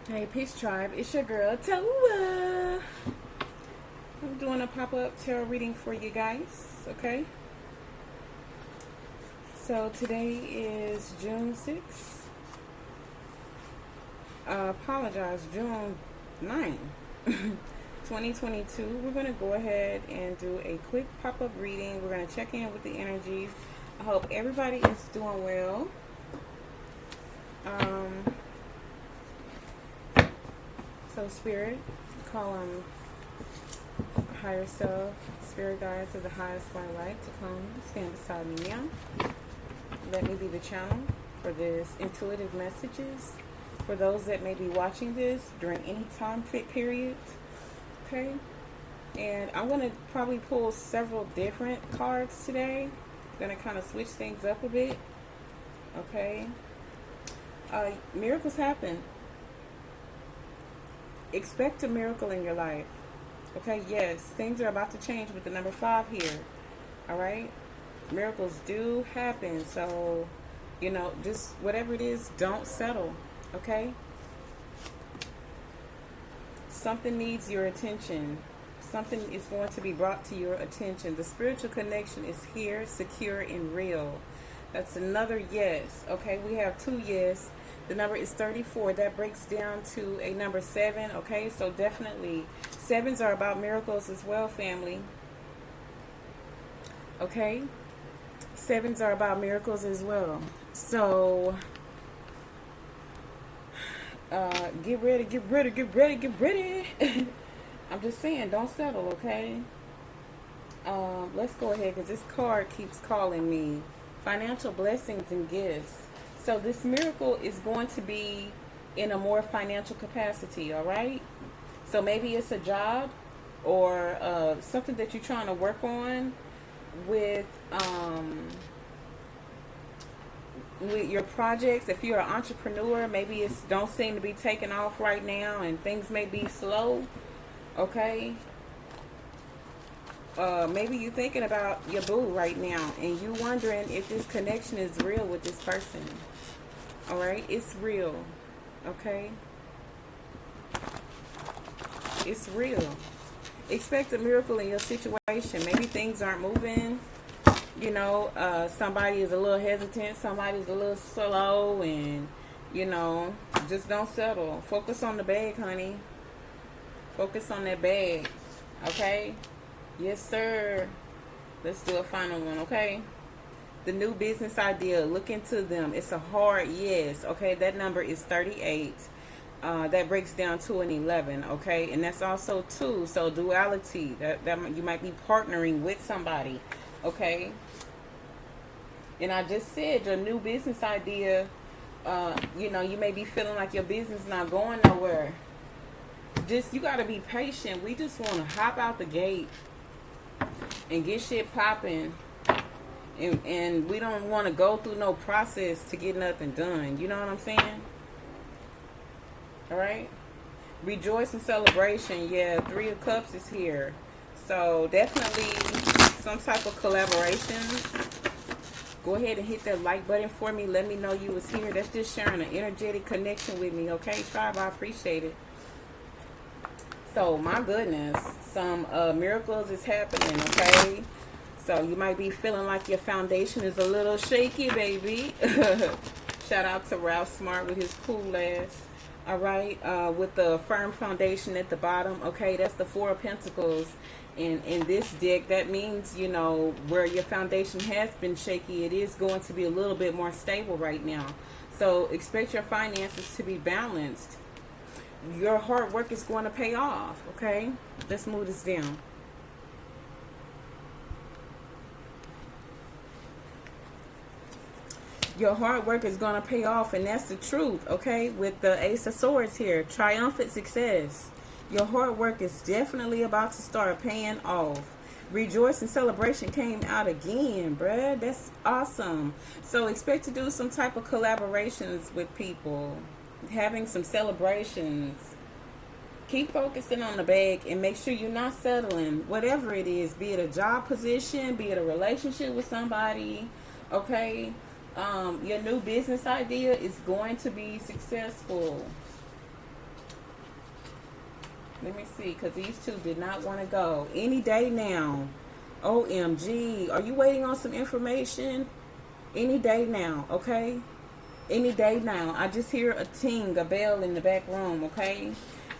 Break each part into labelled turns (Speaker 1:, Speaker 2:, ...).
Speaker 1: Hey, Peace Tribe, it's your girl, Toa. I'm doing a pop-up tarot reading for you guys, okay? So today is June 6th. Apologize, June 9th, 2022. We're going to go ahead and do a quick pop-up reading. We're going to check in with the energies. I hope everybody is doing well. So Spirit, call on higher self, spirit guides of the highest light to come stand beside me now. Let me be the channel for this intuitive messages for those that may be watching this during any time fit period. Okay, and I'm going to probably pull several different cards today. I'm going to kind of switch things up a bit. Okay, miracles happen. Expect a miracle in your life. Okay, yes, things are about to change with the number 5 here. All right, miracles do happen. So, just whatever it is, don't settle. Okay, something needs your attention. Something is going to be brought to your attention. The spiritual connection is here, secure and real. That's another yes. Okay, we have 2 yes. The number is 34. That breaks down to a number 7. Okay, so definitely 7s are about miracles as well, family. Okay, 7s are about miracles as well. So get ready, get ready, get ready, get ready. I'm just saying, don't settle. Okay, let's go ahead because this card keeps calling me financial blessings and gifts. So this miracle is going to be in a more financial capacity, all right? So maybe it's a job or something that you're trying to work on with your projects. If you're an entrepreneur, maybe it don't seem to be taking off right now and things may be slow, okay? Maybe you're thinking about your boo right now and you wondering if this connection is real with this person. All right, it's real. Okay, it's real. Expect a miracle in your situation. Maybe things aren't moving. Somebody is a little hesitant. Somebody's a little slow, and just don't settle. Focus on the bag, honey. Focus on that bag. Okay. Yes, sir. Let's do a final one. Okay. The new business idea, look into them. It's a hard yes. Okay, that number is 38. That breaks down to an 11. Okay, and that's also 2. So duality. That you might be partnering with somebody. Okay. And I just said your new business idea. You may be feeling like your business is not going nowhere. You gotta be patient. We just want to hop out the gate and get shit popping. And we don't want to go through no process to get nothing done. You know what I'm saying? All right. Rejoice and celebration. Yeah, 3 of Cups is here. So definitely some type of collaborations. Go ahead and hit that like button for me. Let me know you was here. That's just sharing an energetic connection with me. Okay, tribe, I appreciate it. So my goodness, some miracles is happening. Okay. So you might be feeling like your foundation is a little shaky, baby. Shout out to Ralph Smart with his cool ass. All right, with the firm foundation at the bottom. Okay, that's the 4 of Pentacles. In this deck, that means, where your foundation has been shaky, it is going to be a little bit more stable right now. So expect your finances to be balanced. Your hard work is going to pay off. Okay, let's move this down. Your hard work is going to pay off, and that's the truth, okay? With the Ace of Swords here, triumphant success. Your hard work is definitely about to start paying off. Rejoice and celebration came out again, bruh. That's awesome. So expect to do some type of collaborations with people, having some celebrations. Keep focusing on the bag and make sure you're not settling, whatever it is, be it a job position, be it a relationship with somebody, okay? Your new business idea is going to be successful. Let me see, because these two did not want to go. Any day now. OMG. Are you waiting on some information? Any day now, okay? Any day now. I just hear a ting, a bell in the back room, okay?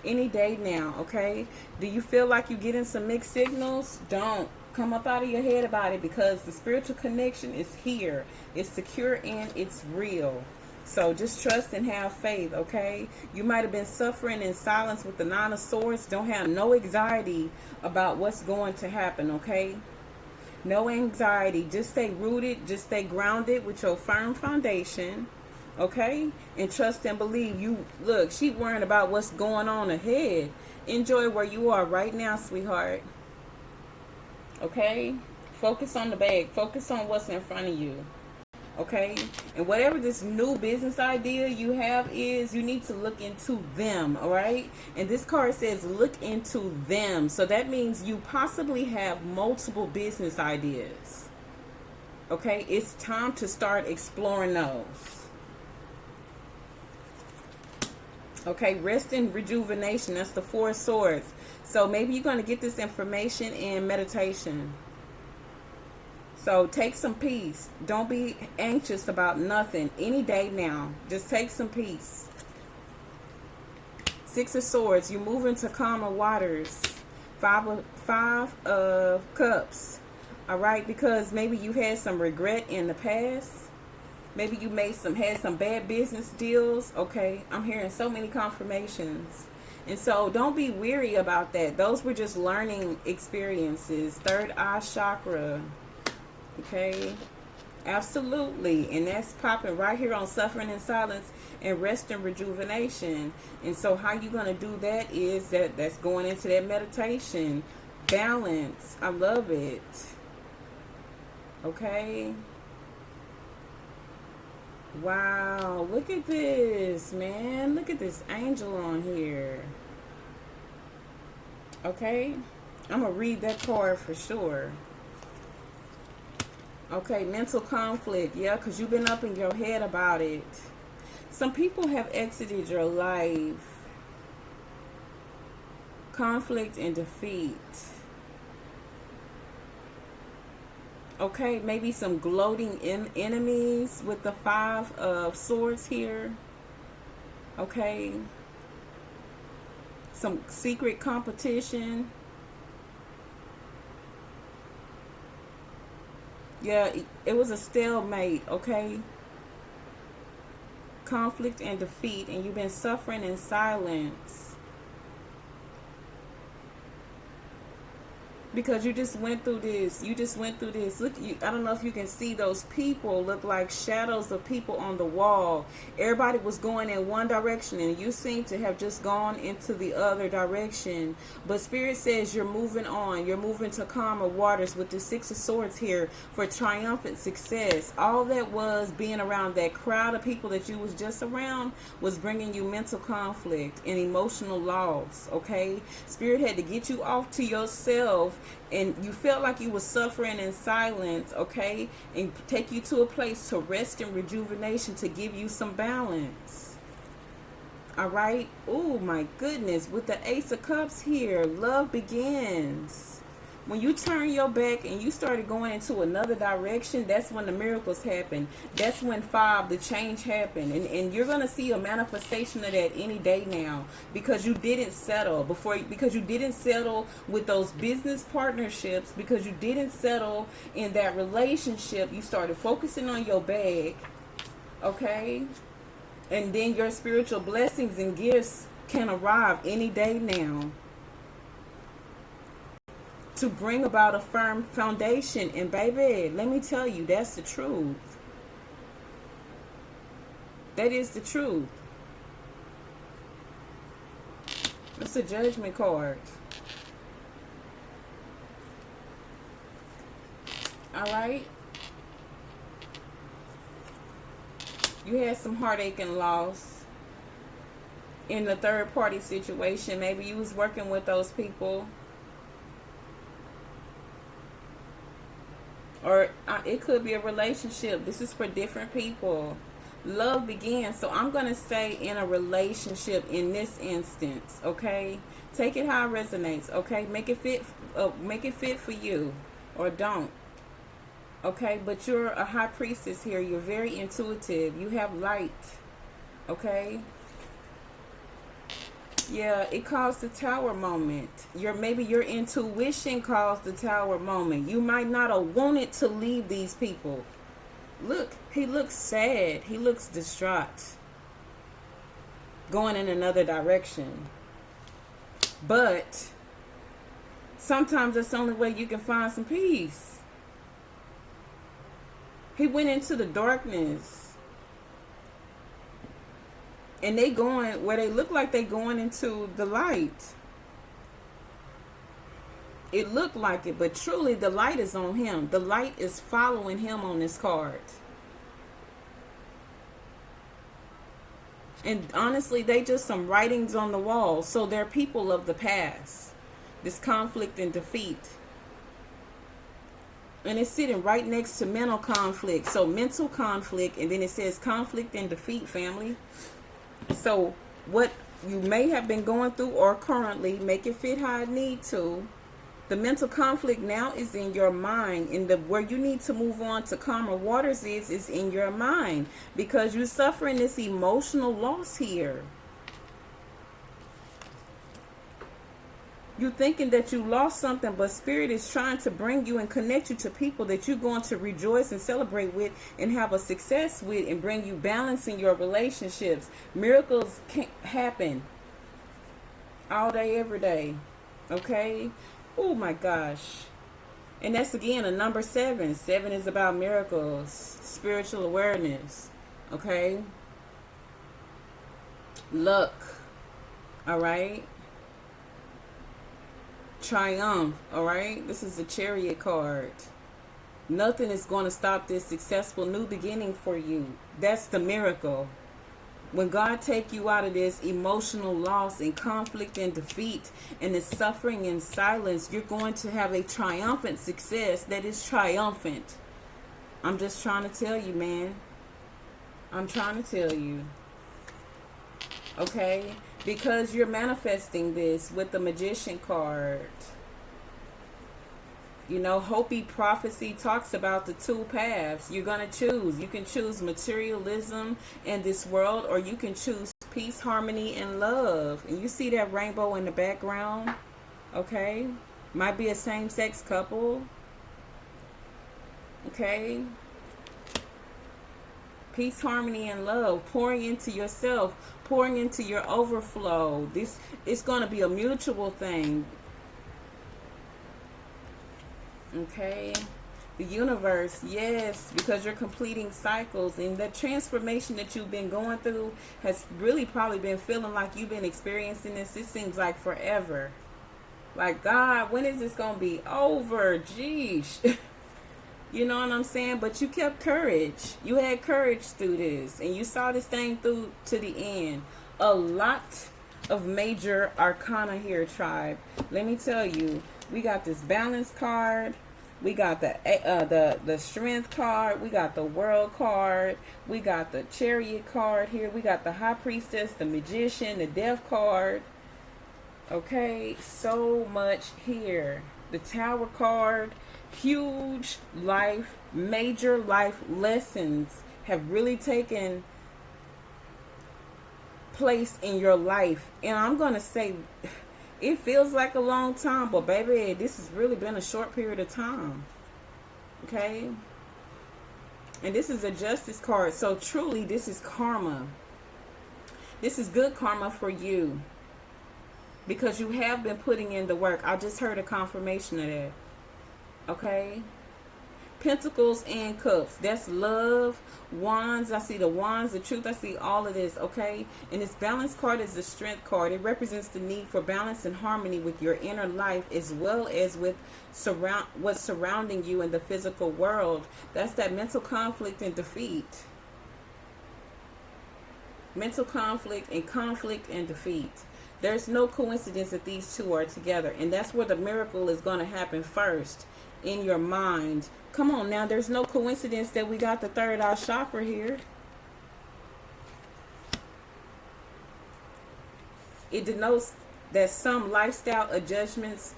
Speaker 1: Any day now, okay? Do you feel like you're getting some mixed signals? Don't come up out of your head about it, because the spiritual connection is here. It's secure and it's real. So just trust and have faith, okay? You might have been suffering in silence with the Nine of Swords. Don't have no anxiety about what's going to happen, okay? No anxiety. Just stay rooted. Just stay grounded with your firm foundation, okay? And trust and believe. You look, she worrying about what's going on ahead. Enjoy where you are right now, sweetheart. Okay? Focus on the bag. Focus on what's in front of you. Okay? And whatever this new business idea you have is, you need to look into them, all right? And this card says look into them. So that means you possibly have multiple business ideas. Okay? It's time to start exploring those. Okay? Rest and rejuvenation. That's the Four of Swords. So maybe you're going to get this information in meditation. So take some peace. Don't be anxious about nothing. Any day now. Just take some peace. Six of Swords. You move into calmer waters. Five of Cups. All right. Because maybe you had some regret in the past. Maybe you had some bad business deals. Okay. I'm hearing so many confirmations. And so don't be weary about that. Those were just learning experiences. Third eye chakra. Okay, absolutely. And that's popping right here on Suffering in Silence and Rest and Rejuvenation. And so how you going to do that is that's going into that meditation. Balance. I love it. Okay. Wow. Look at this, man. Look at this angel on here. Okay. I'm going to read that card for sure. Okay, mental conflict. Yeah, because you've been up in your head about it. Some people have exited your life. Conflict and defeat. Okay, maybe some gloating enemies with the Five of Swords here. Okay. Some secret competition. Yeah, it was a stalemate, okay? Conflict and defeat, and you've been suffering in silence. Because you just went through this. You just went through this. Look, I don't know if you can see those people look like shadows of people on the wall. Everybody was going in one direction, and you seem to have just gone into the other direction. But Spirit says you're moving on. You're moving to calmer waters with the Six of Swords here for triumphant success. All that was being around that crowd of people that you was just around was bringing you mental conflict and emotional loss, okay? Spirit had to get you off to yourself, and you felt like you were suffering in silence, okay? And take you to a place to rest and rejuvenation to give you some balance. All right? Oh, my goodness. With the Ace of Cups here, love begins. When you turn your back and you started going into another direction, that's when the miracles happen. That's when the change happened. And you're going to see a manifestation of that any day now, because you didn't settle because you didn't settle with those business partnerships, because you didn't settle in that relationship. You started focusing on your bag, okay? And then your spiritual blessings and gifts can arrive any day now, to bring about a firm foundation. And baby, let me tell you, that's the truth. That is the truth. It's a Judgment card. All right. You had some heartache and loss in the third party situation. Maybe you was working with those people. Or it could be a relationship. This is for different people. Love begins. So I'm going to say in a relationship in this instance, okay? Take it how it resonates, okay? Make it fit for you, or don't. Okay, but you're a high priestess here. You're very intuitive. You have light. Okay? Yeah, it caused the tower moment. Maybe your intuition caused the tower moment. You might not have wanted to leave these people. Look, he looks sad. He looks distraught. Going in another direction. But sometimes that's the only way you can find some peace. He went into the darkness. And they going where they look like they going into the light. It looked like it, but truly the light is on him. The light is following him on this card. And honestly, they just some writings on the wall. So they're people of the past. This conflict and defeat. And it's sitting right next to mental conflict. So mental conflict, and then it says conflict and defeat, family. So what you may have been going through or currently, make it fit how it need to. The mental conflict now is in your mind. And where you need to move on to calmer waters is in your mind. Because you're suffering this emotional loss here. You're thinking that you lost something, but Spirit is trying to bring you and connect you to people that you're going to rejoice and celebrate with and have a success with and bring you balance in your relationships. Miracles can happen all day, every day. Okay? Oh my gosh. And that's again a number 7. 7 is about miracles, spiritual awareness. Okay? Luck. All right? Triumph, all right? This is the Chariot card. Nothing is going to stop this successful new beginning for you. That's the miracle. When God take you out of this emotional loss and conflict and defeat and this suffering and silence, you're going to have a triumphant success that is triumphant. I'm just trying to tell you, man. I'm trying to tell you. Okay? Because you're manifesting this with the Magician card. You know, Hopi prophecy talks about the 2 paths you're going to choose. You can choose materialism in this world, or you can choose peace, harmony, and love. And you see that rainbow in the background? Okay? Might be a same-sex couple. Okay? Peace, harmony, and love. Pouring into yourself. Pouring into your overflow. This it's going to be a mutual thing. Okay. The universe, yes, because you're completing cycles. And the transformation that you've been going through has really probably been feeling like you've been experiencing this. It seems like forever. Like, God, when is this going to be over? Jeez. You know what I'm saying? But you kept courage. You had courage through this. And you saw this thing through to the end. A lot of major arcana here, tribe. Let me tell you. We got this balance card. We got the strength card. We got the world card. We got the chariot card here. We got the high priestess, the magician, the death card. Okay, so much here. The tower card. Huge life, major life lessons have really taken place in your life. And I'm going to say, it feels like a long time, but baby, this has really been a short period of time. Okay? And this is a justice card. So truly, this is karma. This is good karma for you. Because you have been putting in the work. I just heard a confirmation of that. Okay, Pentacles and Cups, that's love. Wands, I see the wands, the truth, I see all of this. Okay, and this balance card is the strength card. It represents the need for balance and harmony with your inner life, as well as with what's surrounding you in the physical world. That's that mental conflict and defeat. Mental conflict and defeat. There's no coincidence that these two are together, and that's where the miracle is going to happen first. In your mind. Come on now, there's no coincidence that we got the third eye chakra here. it denotes that some lifestyle adjustments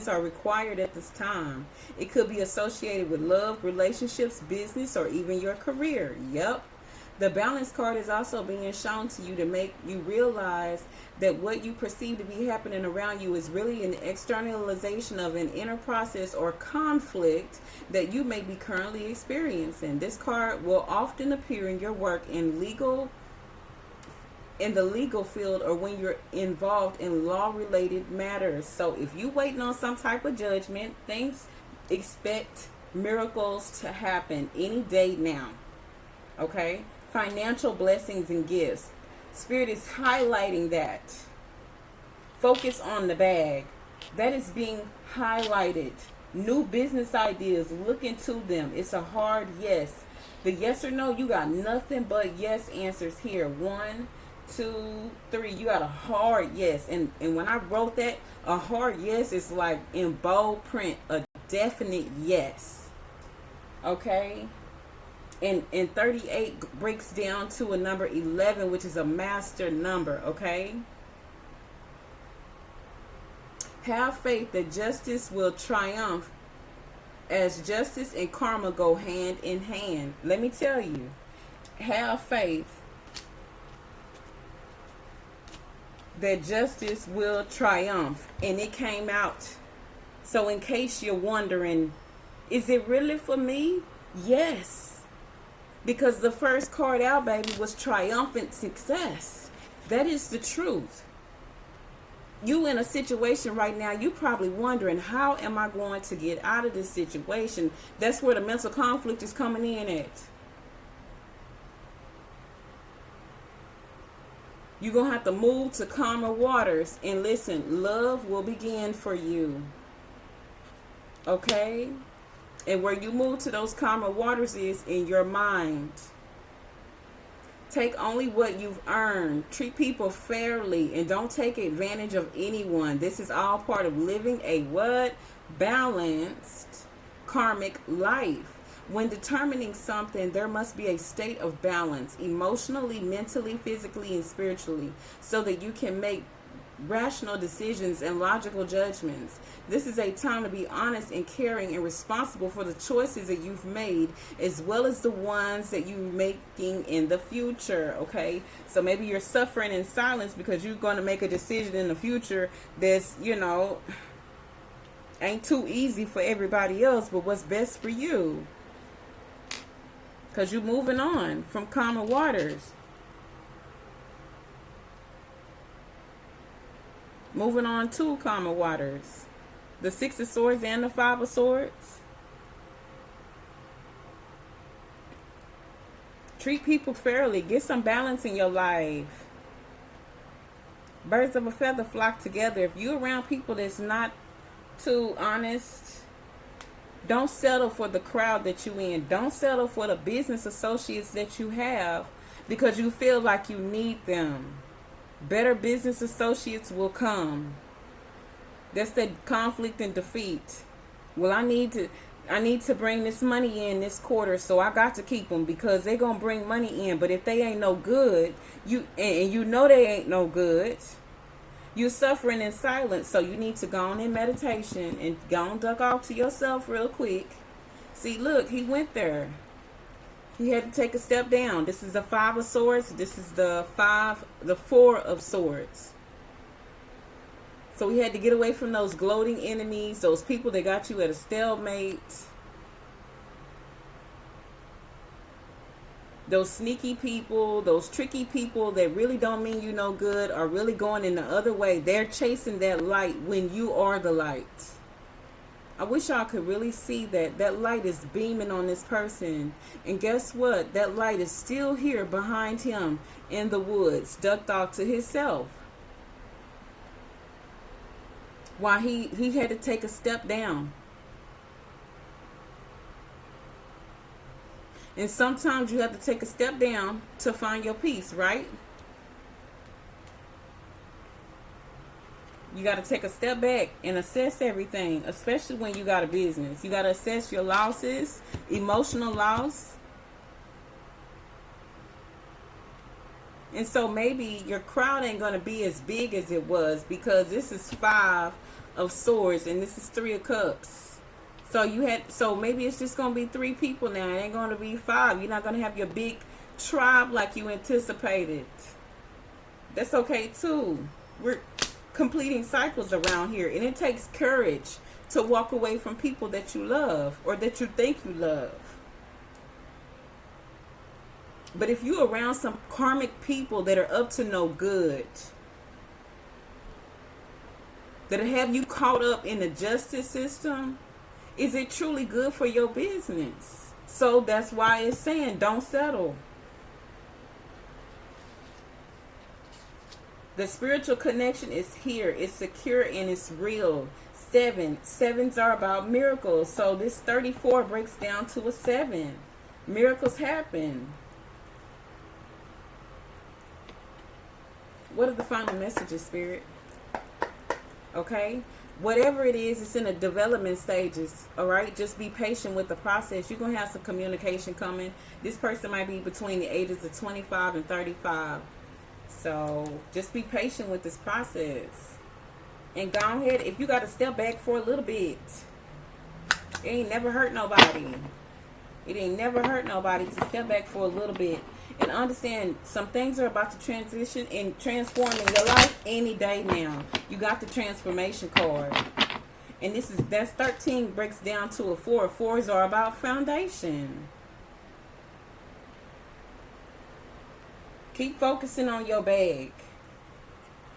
Speaker 1: are required at this time. It could be associated with love, relationships, business, or even your career. Yep. The balance card is also being shown to you to make you realize that what you perceive to be happening around you is really an externalization of an inner process or conflict that you may be currently experiencing. This card will often appear in your work in the legal field, or when you're involved in law-related matters. So if you're waiting on some type of judgment, expect miracles to happen any day now. Okay? Financial blessings and gifts. Spirit is highlighting that. Focus on the bag. That is being highlighted. New business ideas, look into them. It's a hard yes. The yes or no, you got nothing but yes answers here. 1, 2, 3. You got a hard yes. And when I wrote that, a hard yes is like in bold print, a definite yes. Okay? And 38 breaks down to a number 11, which is a master number. Okay? Have faith that justice will triumph, as justice and karma go hand in hand. Let me tell you, have faith that justice will triumph. And it came out. So in case you're wondering, is it really for me? Yes. Because the first card out, baby, was triumphant success. That is the truth. You in a situation right now, you probably wondering, how am I going to get out of this situation? That's where the mental conflict is coming in at. You're going to have to move to calmer waters. And listen, love will begin for you. Okay? And where you move to those calmer waters is in your mind. Take only what you've earned. Treat people fairly and don't take advantage of anyone. This is all part of living a what? Balanced karmic life. When determining something, there must be a state of balance, emotionally, mentally, physically, and spiritually, so that you can make rational decisions and logical judgments. This is a time to be honest and caring and responsible for the choices that you've made, as well as the ones that you're making in the future. Okay, so maybe you're suffering in silence because you're going to make a decision in the future that's, ain't too easy for everybody else, but what's best for you, because you're moving on from calmer waters. Moving on to calmer waters. The 6 of Swords and the 5 of Swords. Treat people fairly. Get some balance in your life. Birds of a feather flock together. If you're around people that's not too honest, don't settle for the crowd that you in. Don't settle for the business associates that you have because you feel like you need them. Better business associates will come. That's that conflict and defeat. Well, I need to bring this money in this quarter, so I got to keep them because they're going to bring money in. But if they ain't no good, you know they ain't no good, you're suffering in silence. So you need to go on in meditation and go on duck off to yourself real quick. See, look, he went there. He had to take a step down. This is the 5 of Swords. This is the 4 of Swords. So he had to get away from those gloating enemies, those people that got you at a stalemate, those sneaky people, those tricky people that really don't mean you no good, are really going in the other way. They're chasing that light when you are the light. I wish y'all could really see that light is beaming on this person. And guess what? That light is still here behind him in the woods, ducked off to himself. While he had to take a step down. And sometimes you have to take a step down to find your peace, right? You got to take a step back and assess everything, especially when you got a business. You got to assess your losses, emotional loss. And so maybe your crowd ain't going to be as big as it was, because this is 5 of swords and this is 3 of cups. So maybe it's just going to be 3 people now. It ain't going to be 5. You're not going to have your big tribe like you anticipated. That's okay too. We're completing cycles around here, and it takes courage to walk away from people that you love or that you think you love. But if you're around some karmic people that are up to no good, that have you caught up in the justice system, is it truly good for your business? So that's why it's saying don't settle. The spiritual connection is here. It's secure and it's real. 7s are about miracles. So this 34 breaks down to a 7. Miracles happen. What are the final messages, Spirit? Okay? Whatever it is, it's in the development stages. All right? Just be patient with the process. You're going to have some communication coming. This person might be between the ages of 25 and 35. So just be patient with this process. And go ahead. If you got to step back for a little bit, it ain't never hurt nobody. It ain't never hurt nobody to step back for a little bit. And understand, some things are about to transition and transform in your life any day now. You got the transformation card. And that's 13 breaks down to a 4. 4s are about foundation. Keep focusing on your bag.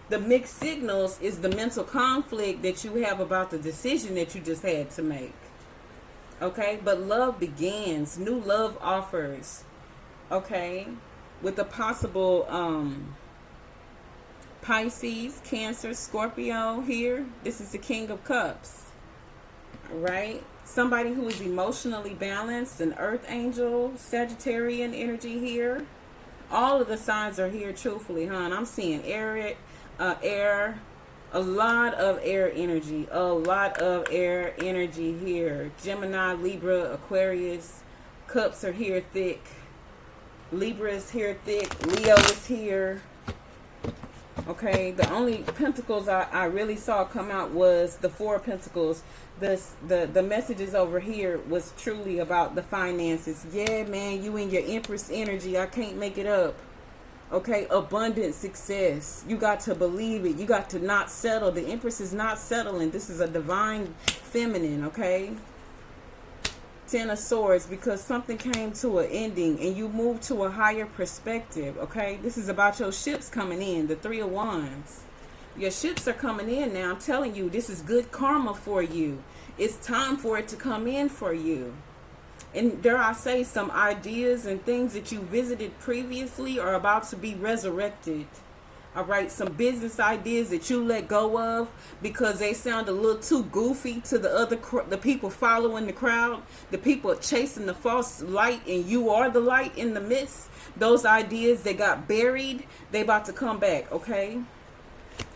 Speaker 1: The mixed signals is the mental conflict that you have about the decision that you just had to make. Okay? But love begins. New love offers. Okay, with a possible Pisces, Cancer, Scorpio here. This is the King of Cups. All right, somebody who is emotionally balanced, an Earth Angel, Sagittarian energy here. All of the signs are here, truthfully, hon. I'm seeing air, a lot of air energy, here. Gemini, Libra, Aquarius. Cups are here thick. Libra is here thick. Leo is here. Okay, the only pentacles I really saw come out was the 4 of Pentacles. The messages over here was truly about the finances. Yeah, man, you and your Empress energy. I can't make it up. Okay, abundant success. You got to believe it. You got to not settle. The Empress is not settling. This is a divine feminine, okay? 10 of Swords, because something came to an ending and you moved to a higher perspective, okay? This is about your ships coming in, the 3 of Wands. Your ships are coming in now. I'm telling you, this is good karma for you. It's time for it to come in for you. And dare I say, some ideas and things that you visited previously are about to be resurrected. All right, some business ideas that you let go of because they sound a little too goofy to the people following the crowd, the people chasing the false light, and you are the light in the midst. Those ideas that got buried, they about to come back, okay?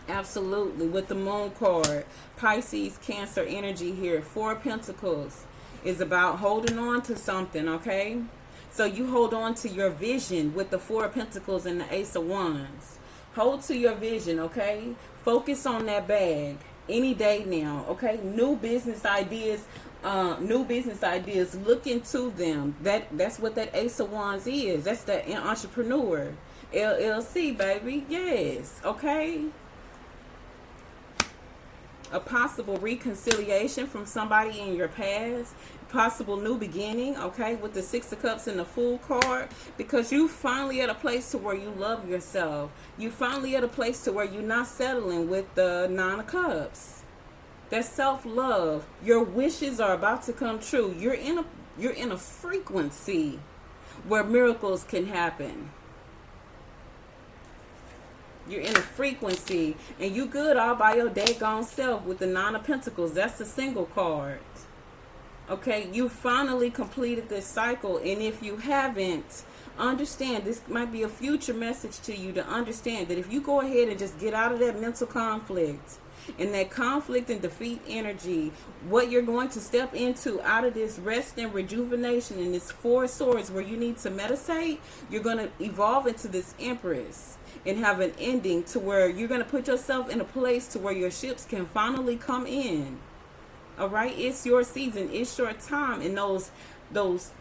Speaker 1: Absolutely. With the Moon card, Pisces, Cancer energy here. 4 of Pentacles is about holding on to something, okay? So you hold on to your vision with the 4 of Pentacles and the Ace of Wands. Hold to your vision, okay? Focus on that bag any day now, okay? New business ideas. Look into them. That's what that Ace of Wands is. That's the entrepreneur. LLC, baby. Yes, okay? A possible reconciliation from somebody in your past. Possible new beginning, okay, with the 6 of Cups and the Fool card, because you finally at a place to where you love yourself. You finally at a place to where you're not settling with the 9 of Cups. That's self-love. Your wishes are about to come true. You're in a frequency where miracles can happen. You're in a frequency, and you good all by your daggone self with the 9 of Pentacles. That's the single card. Okay, you finally completed this cycle, and if you haven't, Understand, this might be a future message to you to understand that if you go ahead and just get out of that mental conflict and that conflict and defeat energy, what you're going to step into out of this rest and rejuvenation and this four swords where you need to meditate, you're going to evolve into this empress and have an ending to where you're going to put yourself in a place to where your ships can finally come in. All right, it's your season, it's your time, and those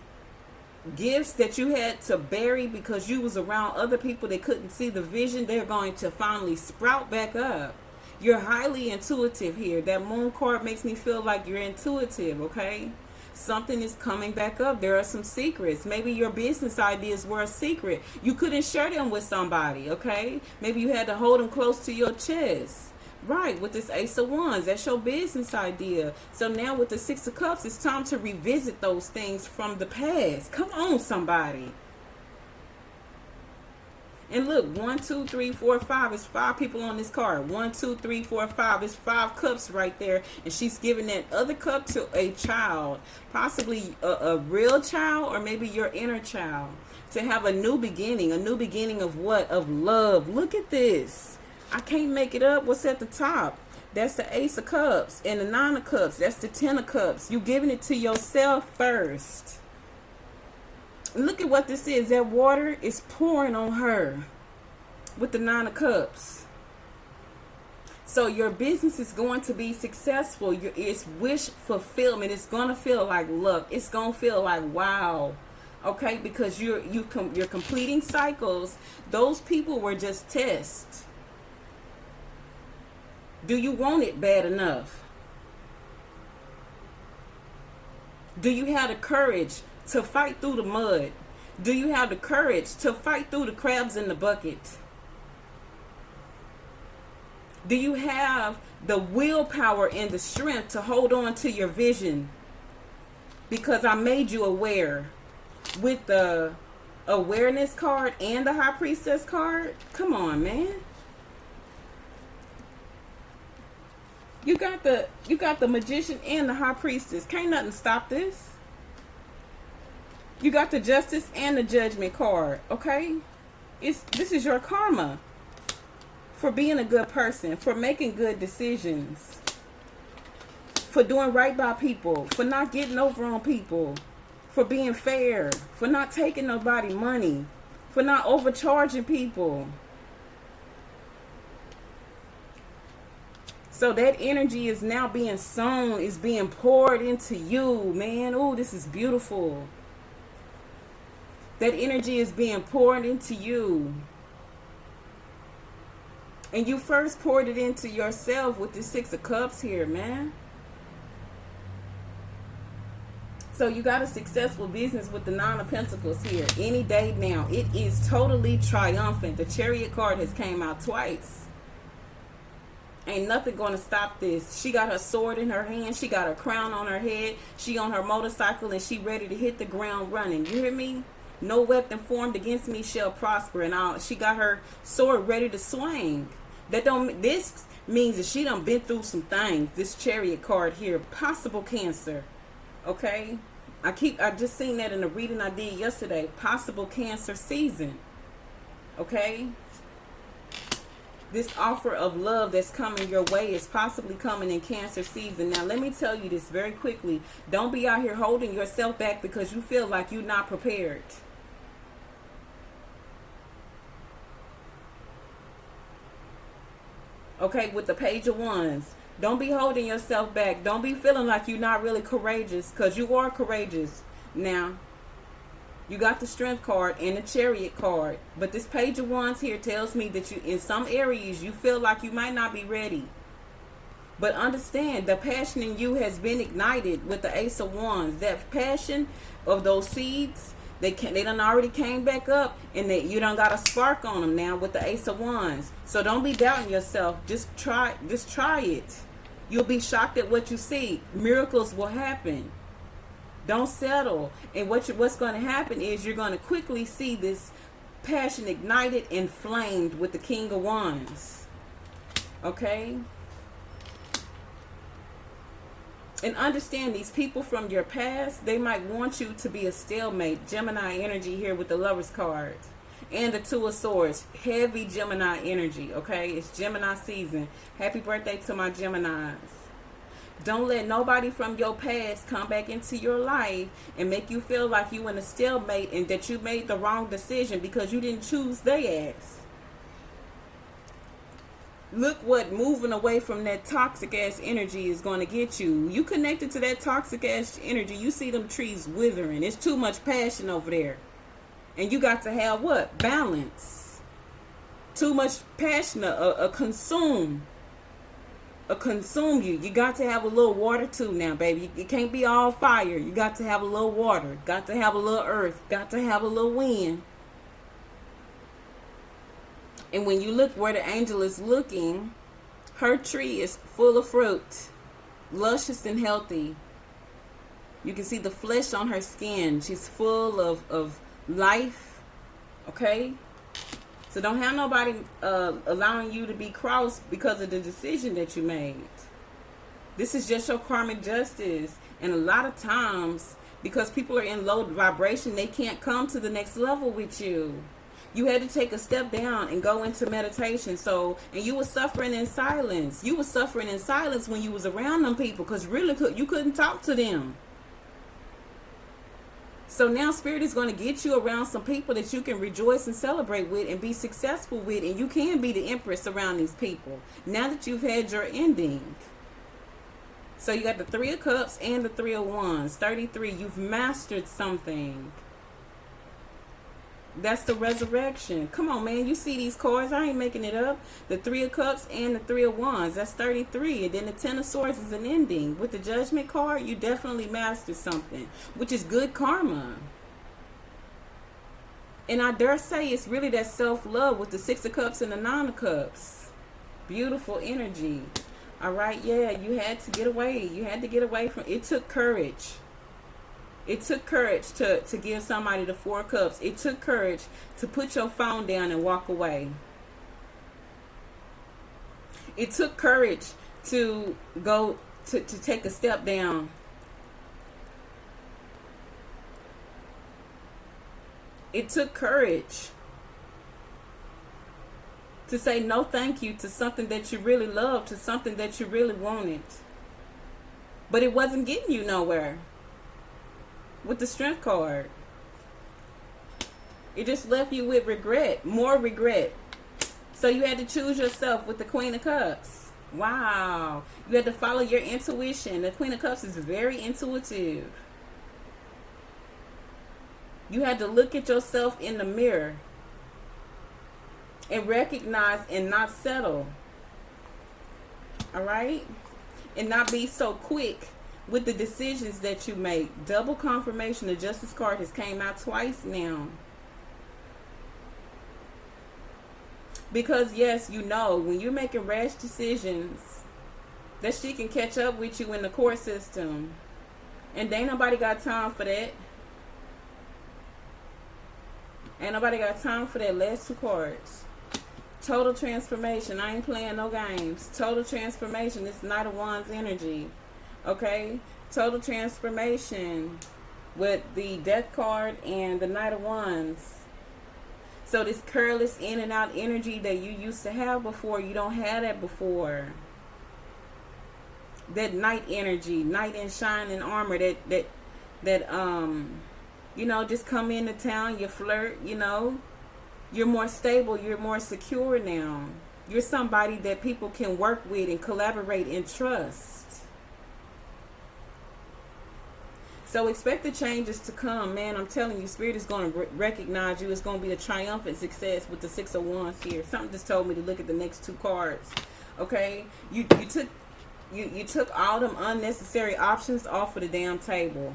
Speaker 1: gifts that you had to bury because you was around other people that couldn't see the vision, they're going to finally sprout back up. You're highly intuitive here. That moon card makes me feel like you're intuitive, okay? Something is coming back up. There are some secrets. Maybe your business ideas were a secret. You couldn't share them with somebody, okay? Maybe you had to hold them close to your chest. Right, with this Ace of Wands, that's your business idea. So now with the Six of Cups, it's time to revisit those things from the past. Come on, somebody. And look, 1, 2, 3, 4, 5. It's 5 people on this card. 1, 2, 3, 4, 5. It's 5 cups right there. And she's giving that other cup to a child. Possibly a real child or maybe your inner child. To have a new beginning. A new beginning of what? Of love. Look at this. I can't make it up. What's at the top? That's the Ace of Cups and the 9 of Cups. That's the 10 of Cups. You giving it to yourself first. Look at what this is. That water is pouring on her with the 9 of Cups. So your business is going to be successful. It's wish fulfillment. It's going to feel like luck. It's going to feel like wow. Okay, because you're completing cycles. Those people were just tests. Do you want it bad enough? Do you have the courage to fight through the mud? Do you have the courage to fight through the crabs in the bucket? Do you have the willpower and the strength to hold on to your vision? Because I made you aware with the awareness card and the High Priestess card. Come on, man. You got the Magician and the High Priestess. Can't nothing stop this. You got the Justice and the Judgment card, okay? This is your karma for being a good person, for making good decisions, for doing right by people, for not getting over on people, for being fair, for not taking nobody money, for not overcharging people. So that energy is now being sown, is being poured into you, man. Oh, this is beautiful. That energy is being poured into you. And you first poured it into yourself with the 6 of Cups here, man. So you got a successful business with the 9 of Pentacles here. Any day now. It is totally triumphant. The Chariot card has came out twice. Ain't nothing going to stop this. She got her sword in her hand. She got her crown on her head. She on her motorcycle and she ready to hit the ground running. You hear me? No weapon formed against me shall prosper. And she got her sword ready to swing. This means that she done been through some things. This Chariot card here. Possible Cancer. Okay? I just seen that in the reading I did yesterday. Possible Cancer season. Okay? This offer of love that's coming your way is possibly coming in Cancer season. Now, let me tell you this very quickly. Don't be out here holding yourself back because you feel like you're not prepared. Okay, with the Page of Wands. Don't be holding yourself back. Don't be feeling like you're not really courageous because you are courageous. Now, you got the Strength card and the Chariot card. But this Page of Wands here tells me that you, in some areas, you feel like you might not be ready. But understand, the passion in you has been ignited with the Ace of Wands. That passion of those seeds, they done already came back up, and you done got a spark on them now with the Ace of Wands. So don't be doubting yourself. Just try it. You'll be shocked at what you see. Miracles will happen. Don't settle. And what's going to happen is you're going to quickly see this passion ignited and flamed with the King of Wands. Okay? And understand, these people from your past, they might want you to be a stalemate. Gemini energy here with the Lovers card. And the Two of Swords. Heavy Gemini energy, okay? It's Gemini season. Happy birthday to my Geminis. Don't let nobody from your past come back into your life and make you feel like you in a stalemate and that you made the wrong decision because you didn't choose their ass. Look what moving away from that toxic ass energy is going to get you. You connected to that toxic ass energy, you see them trees withering. It's too much passion over there. And you got to have what? Balance. Too much passion, a consume you. You got to have a little water too now, baby. It can't be all fire. You got to have a little water. Got to have a little earth. Got to have a little wind. And when you look where the angel is looking, her tree is full of fruit, luscious and healthy. You can see the flesh on her skin. She's full of life, okay? So don't have nobody allowing you to be crossed because of the decision that you made. This is just your karmic justice. And a lot of times, because people are in low vibration, they can't come to the next level with you. You had to take a step down and go into meditation. And you were suffering in silence. You were suffering in silence when you was around them people because really you couldn't talk to them. So now Spirit is going to get you around some people that you can rejoice and celebrate with and be successful with. And you can be the empress around these people now that you've had your ending. So you got the Three of Cups and the Three of Wands. 33. You've mastered something. That's the resurrection. Come on, man. You see these cards. I ain't making it up. The Three of Cups and the Three of Wands. That's 33. And then the Ten of Swords is an ending. With the Judgment card, you definitely mastered something, which is good karma. And I dare say it's really that self-love with the Six of Cups and the Nine of Cups. Beautiful energy. All right, yeah, you had to get away. You had to get away from it. Took courage. It took courage to give somebody the Four of Cups. It took courage to put your phone down and walk away. It took courage to go to take a step down. It took courage to say no thank you to something that you really loved, to something that you really wanted. But it wasn't getting you nowhere. With the Strength card, it just left you with regret, more regret. So you had to choose yourself with the Queen of Cups. Wow. You had to follow your intuition. The Queen of Cups is very intuitive. You had to look at yourself in the mirror and recognize and not settle. All right? And not be so quick with the decisions that you make. Double confirmation. The Justice card has came out twice now. Because yes, you know, when you're making rash decisions, that she can catch up with you in the court system. And ain't nobody got time for that. Ain't nobody got time for that. Last two cards. Total transformation. I ain't playing no games. Total transformation. It's Knight of Wands energy. Okay, total transformation with the Death card and the Knight of Wands. So this careless in and out energy that you used to have before, you don't have that before. That knight energy, knight in shining armor, that you know, just come into town, you flirt, you know. You're more stable, you're more secure now. You're somebody that people can work with and collaborate and trust. So expect the changes to come, man. I'm telling you, Spirit is going to recognize you. It's going to be a triumphant success with the Six of Wands here. Something just told me to look at the next two cards. Okay, you took all them unnecessary options off of the damn table.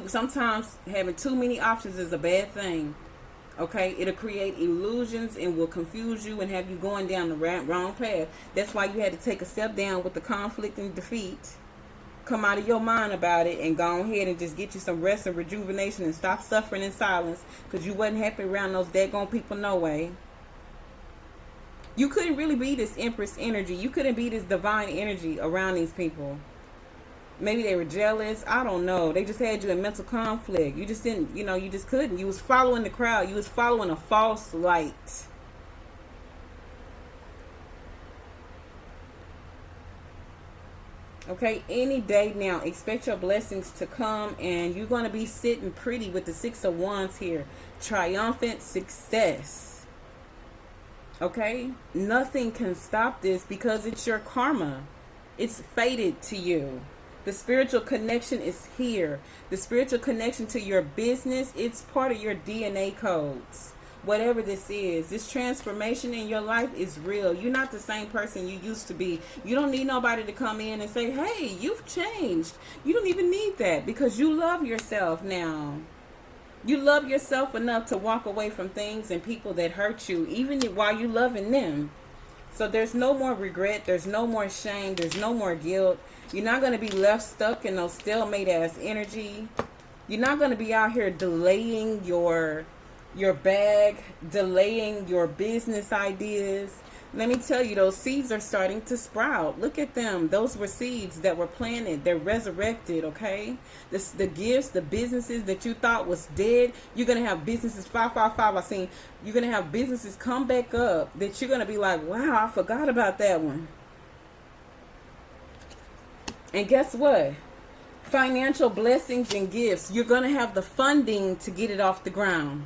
Speaker 1: Sometimes having too many options is a bad thing. Okay, it'll create illusions and will confuse you and have you going down the wrong path. That's why you had to take a step down with the conflict and defeat. Come out of your mind about it and go ahead and just get you some rest and rejuvenation and stop suffering in silence, because you wasn't happy around those daggone people no way. You couldn't really be this Empress energy. You couldn't be this divine energy around these people. Maybe they were jealous. I don't know. They just had you in mental conflict. You just didn't, you just couldn't. You was following the crowd. You was following a false light. Okay, any day now, expect your blessings to come, and you're going to be sitting pretty with the Six of Wands here. Triumphant success. Okay, nothing can stop this because it's your karma. It's fated to you. The spiritual connection is here. The spiritual connection to your business, it's part of your DNA codes. Whatever this is, this transformation in your life is real. You're not the same person you used to be. You don't need nobody to come in and say, hey, you've changed. You don't even need that, because you love yourself now. You love yourself enough to walk away from things and people that hurt you, even while you're loving them. So there's no more regret. There's no more shame. There's no more guilt. You're not going to be left stuck in those stalemate ass energy. You're not going to be out here delaying your bag, delaying your business ideas. Let me tell you, those seeds are starting to sprout. Look at them. Those were seeds that were planted. They're resurrected, okay? The gifts, the businesses that you thought was dead, you're going to have businesses, 555, I seen, you're going to have businesses come back up that you're going to be like, wow, I forgot about that one. And guess what? Financial blessings and gifts. You're going to have the funding to get it off the ground.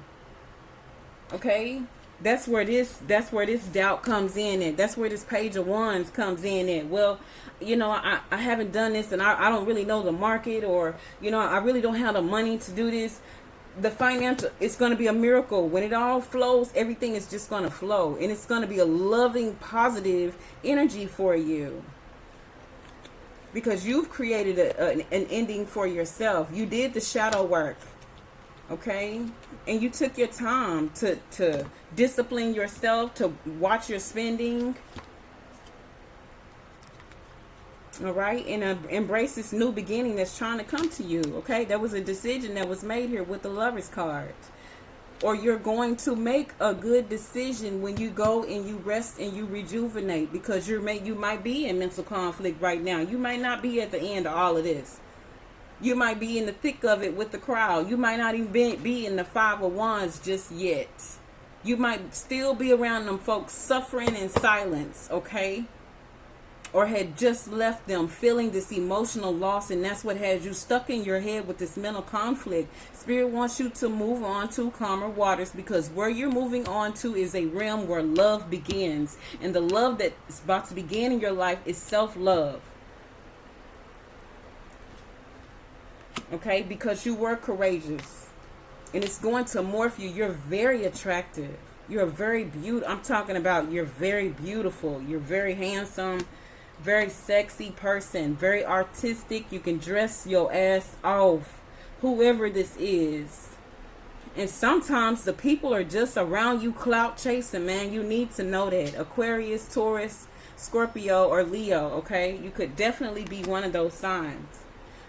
Speaker 1: Okay? That's where this doubt comes in, and that's where this Page of Wands comes in at. Well, I haven't done this, and I don't really know the market, or I really don't have the money to do this. The financial, it's going to be a miracle. When it all flows, everything is just going to flow, and it's going to be a loving, positive energy for you, because you've created an ending for yourself. You did the shadow work. Okay, and you took your time to discipline yourself, to watch your spending. All right, and embrace this new beginning that's trying to come to you. Okay, there was a decision that was made here with the Lover's card. Or you're going to make a good decision when you go and you rest and you rejuvenate, because you might be in mental conflict right now. You might not be at the end of all of this. You might be in the thick of it with the crowd. You might not even be in the Five of Wands just yet. You might still be around them folks suffering in silence, okay? Or had just left them feeling this emotional loss, and that's what has you stuck in your head with this mental conflict. Spirit wants you to move on to calmer waters, because where you're moving on to is a realm where love begins. And the love that's about to begin in your life is self-love. Okay, because you were courageous, and it's going to morph you. You're very attractive. You're very beautiful. I'm talking about you're very beautiful. You're very handsome, very sexy person, very artistic. You can dress your ass off, whoever this is. And sometimes the people are just around you clout chasing, man. You need to know that. Aquarius, Taurus, Scorpio, or Leo, okay? You could definitely be one of those signs.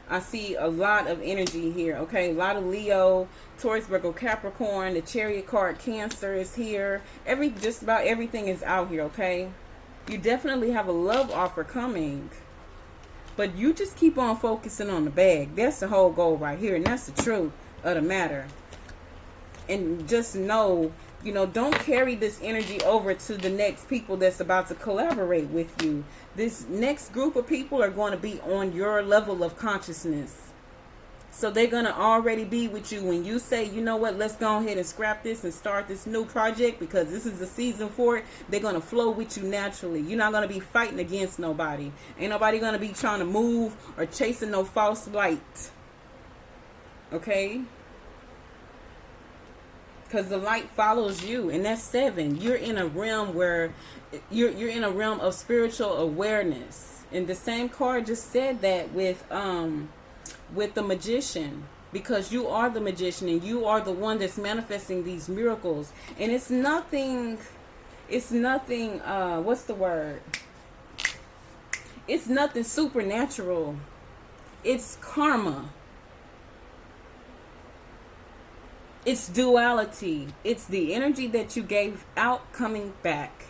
Speaker 1: I see a lot of energy here, okay? A lot of Leo, Taurus, Virgo, Capricorn. The Chariot card, Cancer, is here. Just about everything is out here, okay? You definitely have a love offer coming. But you just keep on focusing on the bag. That's the whole goal right here. And that's the truth of the matter. And just know, don't carry this energy over to the next people that's about to collaborate with you. This next group of people are going to be on your level of consciousness. So they're going to already be with you when you say, you know what, let's go ahead and scrap this and start this new project, because this is the season for it. They're going to flow with you naturally. You're not going to be fighting against nobody. Ain't nobody going to be trying to move or chasing no false light. Okay? Because the light follows you, and that's 7. You're in a realm where you're in a realm of spiritual awareness. And the same card just said that with the Magician, because you are the magician and you are the one that's manifesting these miracles. And it's nothing, what's the word? It's nothing supernatural. It's karma. It's duality. It's the energy that you gave out coming back.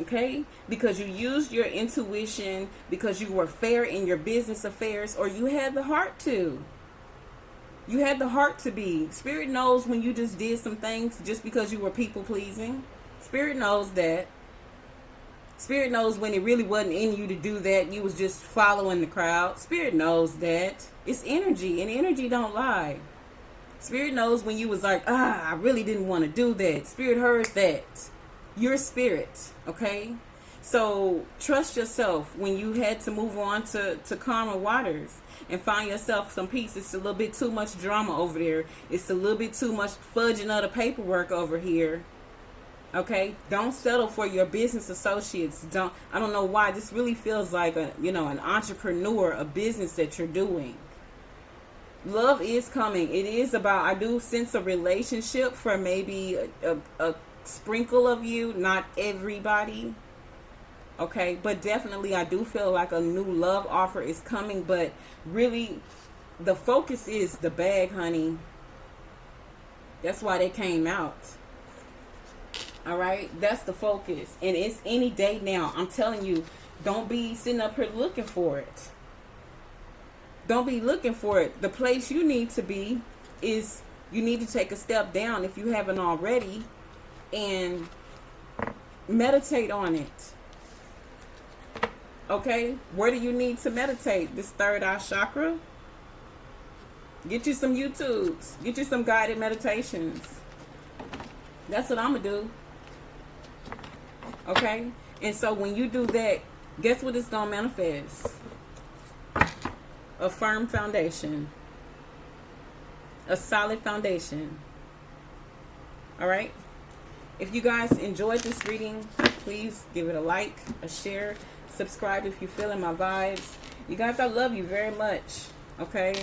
Speaker 1: Okay? Because you used your intuition, because you were fair in your business affairs, or you had the heart to. You had the heart to be. Spirit knows when you just did some things just because you were people pleasing. Spirit knows that. Spirit knows when it really wasn't in you to do that. You was just following the crowd. Spirit knows that. It's energy, and energy don't lie. Spirit knows when you was like, I really didn't want to do that. Spirit heard that. You're spirit, okay? So trust yourself when you had to move on to calmer waters and find yourself some peace. It's a little bit too much drama over there. It's a little bit too much fudging of the paperwork over here. Okay, don't settle for your business associates. I don't know why this really feels like an entrepreneur, a business that you're doing. Love is coming. It is about, I do sense a relationship for maybe a sprinkle of you, not everybody. Okay, but definitely I do feel like a new love offer is coming, but really the focus is the bag, honey. That's why they came out. All right, that's the focus, and it's any day now. I'm telling you, don't be sitting up here looking for it. Don't be looking for it. The place you need to be is, you need to take a step down if you haven't already and meditate on it. Okay, where do you need to meditate? This third eye chakra? Get you some YouTubes. Get you some guided meditations. That's what I'm going to do. Okay? And so when you do that, guess what it's going to manifest? A firm foundation. A solid foundation. Alright? If you guys enjoyed this reading, please give it a like, a share, subscribe if you're feeling my vibes. You guys, I love you very much. Okay?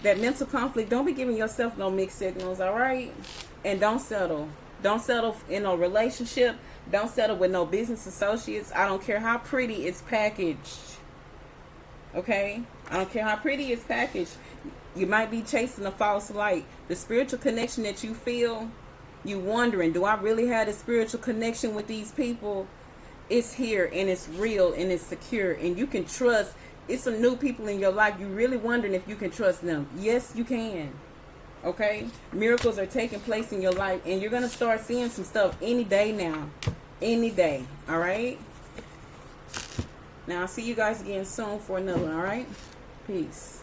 Speaker 1: That mental conflict, don't be giving yourself no mixed signals, alright? And don't settle. Don't settle in a relationship. Don't settle with no business associates. I don't care how pretty it's packaged. Okay? I don't care how pretty it's packaged. You might be chasing a false light. The spiritual connection that you feel, you wondering, do I really have a spiritual connection with these people? It's here, and it's real, and it's secure, and you can trust. It's some new people in your life. You're really wondering if you can trust them. Yes, you can. Okay? Miracles are taking place in your life, and you're going to start seeing some stuff any day now. Any day. All right? Now, I'll see you guys again soon for another one. All right? Peace.